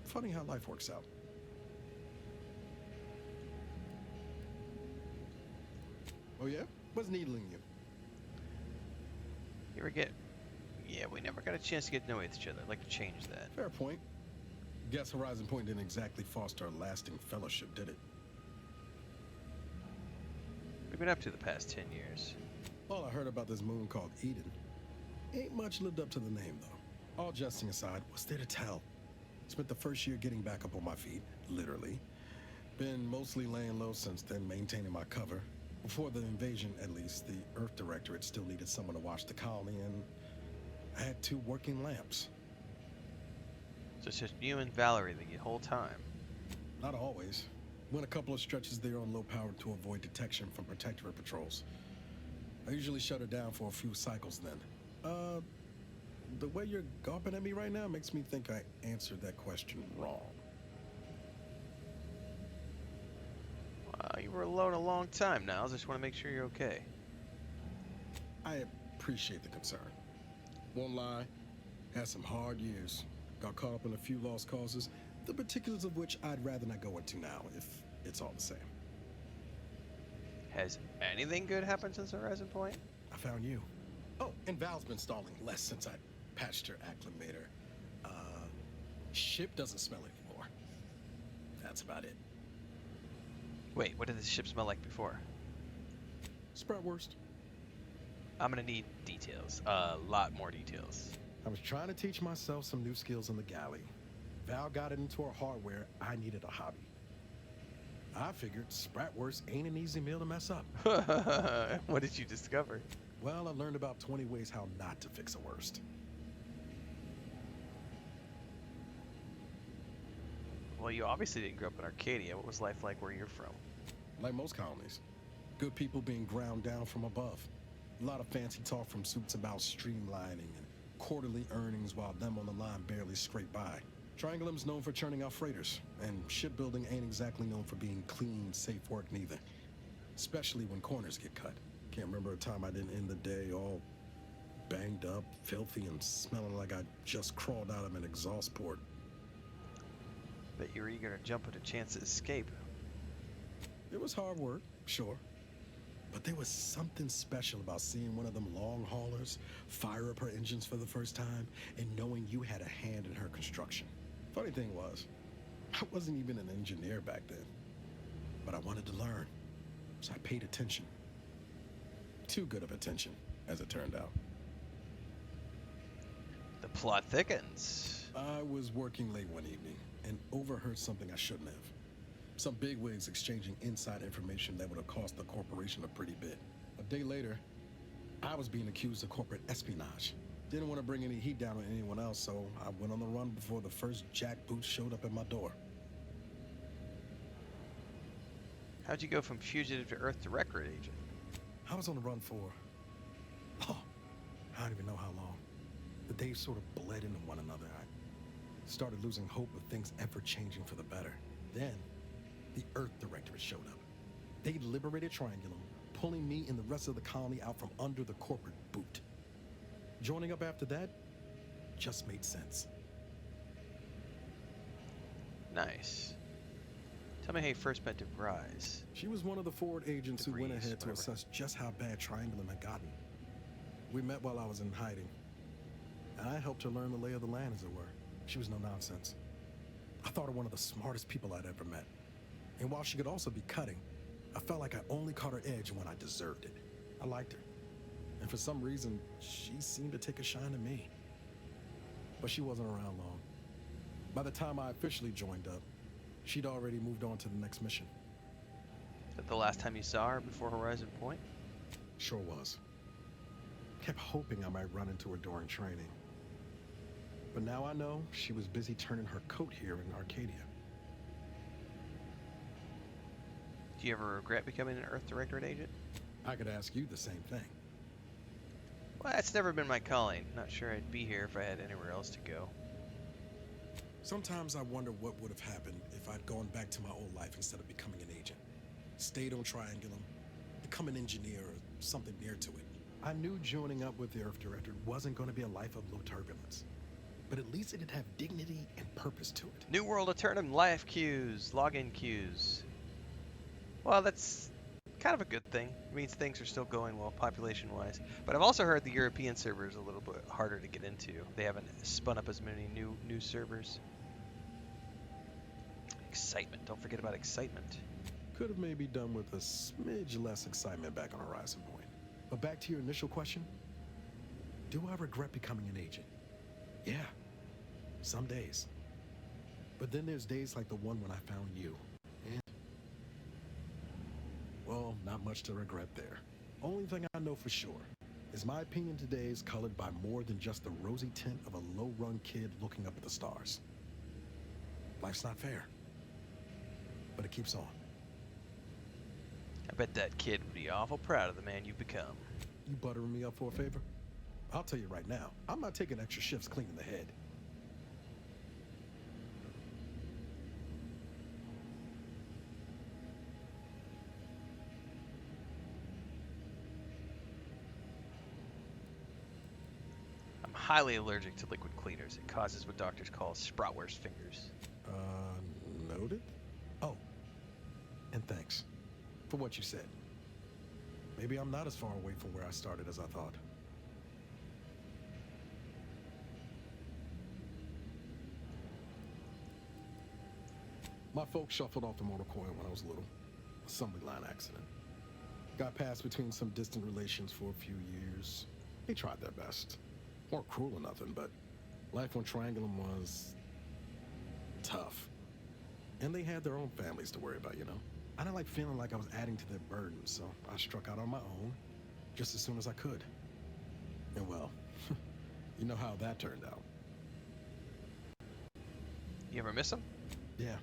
Funny how life works out. Oh yeah? What's needling you? You ever get... Yeah, we never got a chance to get to know each other. I'd like to change that. Fair point. Guess Horizon Point didn't exactly foster a lasting fellowship, did it? What have you been up to the past 10 years? All I heard about this moon called Eden. Ain't much lived up to the name, though. All jesting aside, what's there to tell? Spent the first year getting back up on my feet, literally. Been mostly laying low since then, maintaining my cover. Before the invasion, at least, the Earth Directorate still needed someone to watch the colony, and I had 2 working lamps. So it's just you and Valerie the whole time. Not always. Went a couple of stretches there on low power to avoid detection from protectorate patrols. I usually shut her down for a few cycles then. The way you're gawping at me right now makes me think I answered that question wrong. You were alone a long time now. I just want to make sure you're okay. I appreciate the concern. Won't lie, had some hard years. Got caught up in a few lost causes, the particulars of which I'd rather not go into now, if it's all the same. Has anything good happened since Horizon Point? I found you. Oh, and Val's been stalling less since I patched her acclimator. Ship doesn't smell anymore. That's about it. Wait, what did the ship smell like before? Spratwurst. I'm gonna need details. A lot more details. I was trying to teach myself some new skills in the galley. Val got it into her hardware. I needed a hobby. I figured Spratwurst ain't an easy meal to mess up. What did you discover? Well, I learned about 20 ways how not to fix a worst. Well, you obviously didn't grow up in Arcadia. What was life like where you're from? Like most colonies. Good people being ground down from above. A lot of fancy talk from suits about streamlining and quarterly earnings while them on the line barely scrape by. Triangulum's known for churning out freighters, and shipbuilding ain't exactly known for being clean, safe work neither. Especially when corners get cut. Can't remember a time I didn't end the day all banged up, filthy, and smelling like I just crawled out of an exhaust port. Bet you were eager to jump at a chance to escape. It was hard work, sure. But there was something special about seeing one of them long haulers fire up her engines for the first time and knowing you had a hand in her construction. Funny thing was, I wasn't even an engineer back then. But I wanted to learn, so I paid attention. Too good of attention, as it turned out. The plot thickens. I was working late one evening and overheard something I shouldn't have. Some bigwigs exchanging inside information that would have cost the corporation a pretty bit. A day later, I was being accused of corporate espionage. Didn't want to bring any heat down on anyone else, so I went on the run before the first jackboot showed up at my door. How'd you go from fugitive to Earth to record agent? I was on the run for, I don't even know how long. The days sort of bled into one another. I started losing hope of things ever changing for the better. Then, the Earth Directorate showed up. They liberated Triangulum, pulling me and the rest of the colony out from under the corporate boot. Joining up after that just made sense. Nice. Tell me how you first met DeVries. She was one of the forward agents who went DeVries, ahead to whatever. assess just how bad Triangulum had gotten. We met while I was in hiding. And I helped her learn the lay of the land, as it were. She was no nonsense. I thought her one of the smartest people I'd ever met. And while she could also be cutting, I felt like I only caught her edge when I deserved it. I liked her. And for some reason, she seemed to take a shine to me. But she wasn't around long. By the time I officially joined up, she'd already moved on to the next mission. Is that the last time you saw her before Horizon Point? Sure was. Kept hoping I might run into her during training. But now I know she was busy turning her coat here in Arcadia. Do you ever regret becoming an Earth Directorate agent? I could ask you the same thing. Well, that's never been my calling. Not sure I'd be here if I had anywhere else to go. Sometimes I wonder what would have happened if I'd gone back to my old life instead of becoming an agent. Stayed on Triangulum, become an engineer or something near to it. I knew joining up with the Earth Director wasn't going to be a life of low turbulence. But at least it'd have dignity and purpose to it. New World Eternum life queues, login queues. Well, that's kind of a good thing. It means things are still going well population-wise. But I've also heard the European server is a little bit harder to get into. They haven't spun up as many new servers. Excitement. Don't forget about excitement. Could have maybe done with a smidge less excitement back on Horizon Point. But back to your initial question. Do I regret becoming an agent? Yeah. Some days. But then there's days like the one when I found you. And, well, not much to regret there. Only thing I know for sure is my opinion today is colored by more than just the rosy tint of a low-run kid looking up at the stars. Life's not fair. But it keeps on. I bet that kid would be awful proud of the man you've become. You buttering me up for a favor? I'll tell you right now, I'm not taking extra shifts cleaning the head. I'm highly allergic to liquid cleaners. It causes what doctors call Sproutware's fingers. Noted? Oh, and thanks for what you said. Maybe I'm not as far away from where I started as I thought. My folks shuffled off the motor coil when I was little. Assembly line accident. Got passed between some distant relations for a few years. They tried their best. Weren't cruel or nothing, but life on Triangulum was tough. And they had their own families to worry about, you know? I didn't like feeling like I was adding to their burden, so I struck out on my own just as soon as I could. And well, you know how that turned out. You ever miss them? Yeah.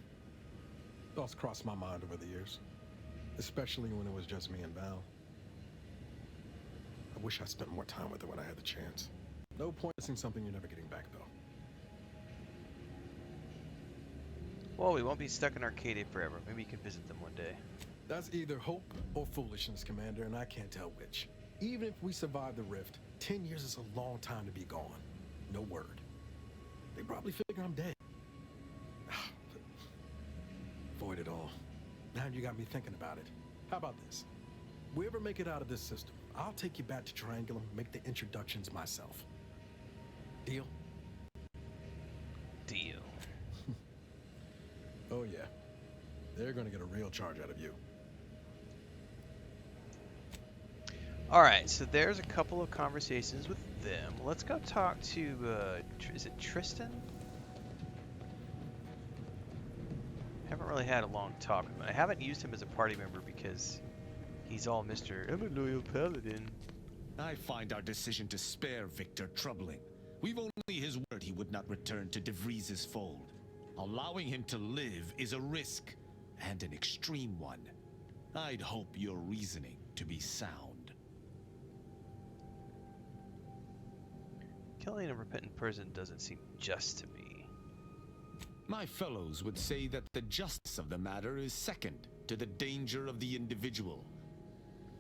Thoughts crossed my mind over the years, especially when it was just me and Val. I wish I spent more time with her when I had the chance. No point in seeing something you're never getting back, though. Well, we won't be stuck in Arcadia forever. Maybe you can visit them one day. That's either hope or foolishness, Commander, and I can't tell which. Even if we survive the rift, 10 years is a long time to be gone. No word. They probably figure I'm dead. Avoid it all. Now you got me thinking about it. How about this? We ever make it out of this system, I'll take you back to Triangulum, make the introductions myself. Deal? Deal. Oh yeah. They're gonna get a real charge out of you. Alright, so there's a couple of conversations with them. Let's go talk to, is it Tristan? Haven't really had a long talk with him. I haven't used him as a party member because he's all Mr. I'm a loyal paladin. I find our decision to spare Victor troubling. We've only his word he would not return to De Vries's fold. Allowing him to live is a risk, and an extreme one. I'd hope your reasoning to be sound. Killing a repentant person doesn't seem just to me. My fellows would say that the justice of the matter is second to the danger of the individual.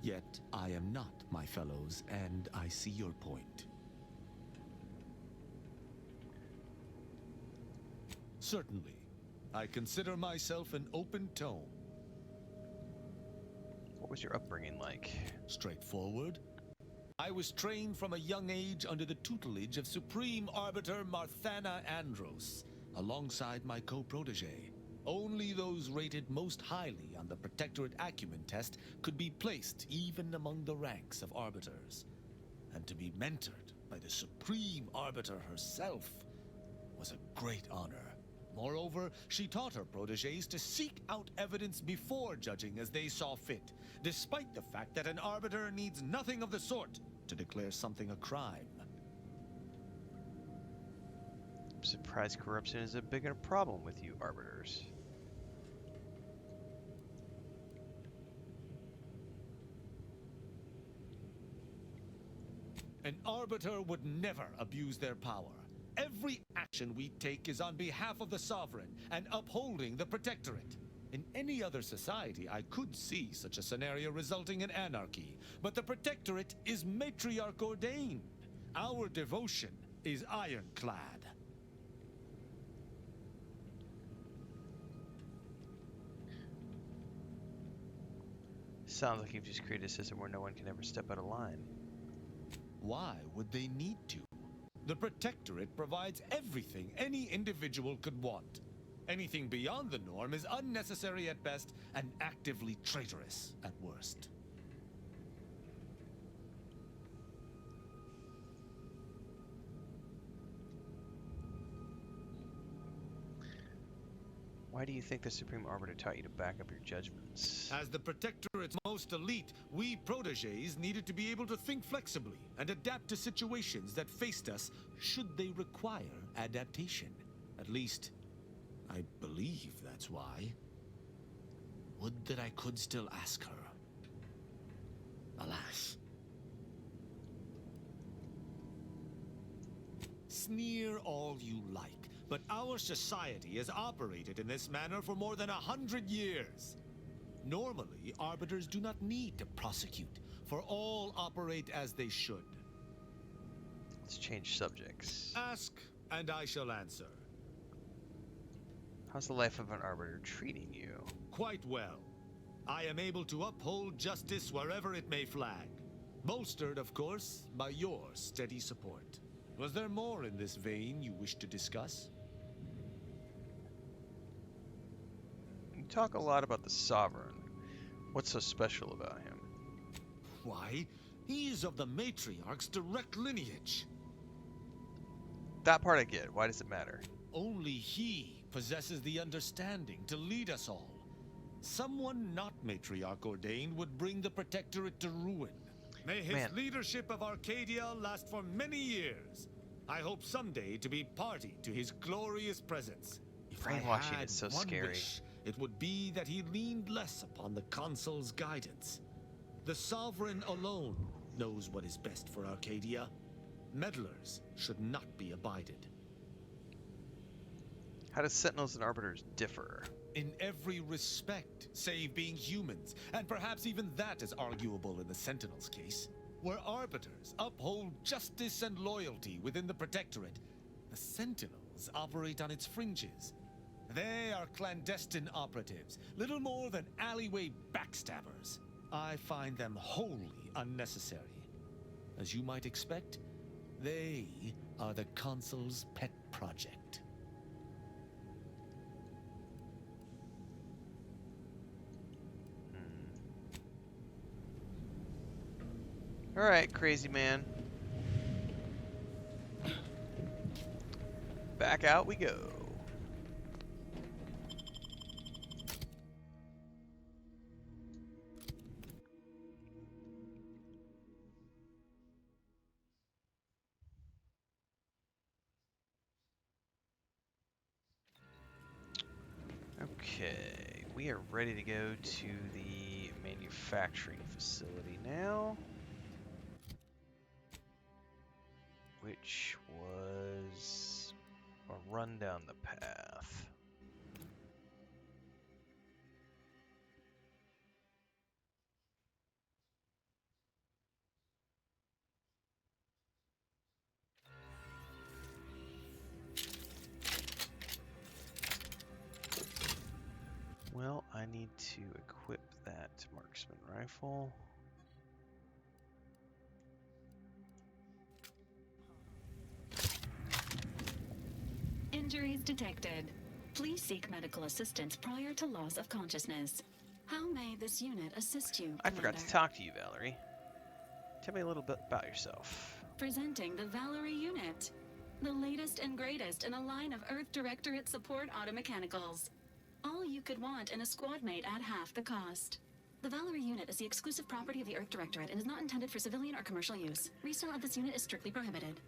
Yet I am not, my fellows, and I see your point. Certainly. I consider myself an open tome. What was your upbringing like? Straightforward. I was trained from a young age under the tutelage of Supreme Arbiter Marthana Andros, alongside my co-protege. Only those rated most highly on the Protectorate Acumen test could be placed even among the ranks of Arbiters. And to be mentored by the Supreme Arbiter herself was a great honor. Moreover, she taught her protégés to seek out evidence before judging as they saw fit, despite the fact that an arbiter needs nothing of the sort to declare something a crime. I'm surprised corruption is a bigger problem with you arbiters. An arbiter would never abuse their power. Every action we take is on behalf of the Sovereign and upholding the Protectorate. In any other society, I could see such a scenario resulting in anarchy, but the Protectorate is matriarch ordained. Our devotion is ironclad. Sounds like you've just created a system where no one can ever step out of line. Why would they need to? The Protectorate provides everything any individual could want. Anything beyond the norm is unnecessary at best and actively traitorous at worst. Why do you think the Supreme Arbiter taught you to back up your judgments? As the Protectorate's most elite, we protégés needed to be able to think flexibly and adapt to situations that faced us should they require adaptation. At least, I believe that's why. Would that I could still ask her. alas. Sneer all you like, but our society has operated in this manner for more than 100 years. Normally, arbiters do not need to prosecute, for all operate as they should. Let's change subjects. Ask, and I shall answer. How's the life of an arbiter treating you? Quite well. I am able to uphold justice wherever it may flag. Bolstered, of course, by your steady support. Was there more in this vein you wish to discuss? You talk a lot about the Sovereign. What's so special about him? Why, he is of the Matriarch's direct lineage. That part I get. Why does it matter? Only he possesses the understanding to lead us all. Someone not Matriarch ordained would bring the Protectorate to ruin. May his leadership of Arcadia last for many years. I hope someday to be party to his glorious presence. If Brainwashing I had is so one scary. wish, it would be that he leaned less upon the Consul's guidance. The Sovereign alone knows what is best for Arcadia. Meddlers should not be abided. How do Sentinels and Arbiters differ? In every respect, save being humans, and perhaps even that is arguable in the Sentinels' case. Where Arbiters uphold justice and loyalty within the Protectorate, the Sentinels operate on its fringes. They are clandestine operatives, little more than alleyway backstabbers. I find them wholly unnecessary. As you might expect, they are the Consul's pet project. Alright, crazy man. Back out we go. Okay, we are ready to go to the manufacturing facility now. Which was a run down the path. Well, I need to equip that marksman rifle. Injuries detected. Please seek medical assistance prior to loss of consciousness. How may this unit assist you, I forgot to Commander? talk to you, Valerie. Tell me a little bit about yourself. Presenting the Valerie unit. The latest and greatest in a line of Earth Directorate support automechanicals. All you could want in a squad mate at half the cost. The Valerie unit is the exclusive property of the Earth Directorate and is not intended for civilian or commercial use. Resale of this unit is strictly prohibited.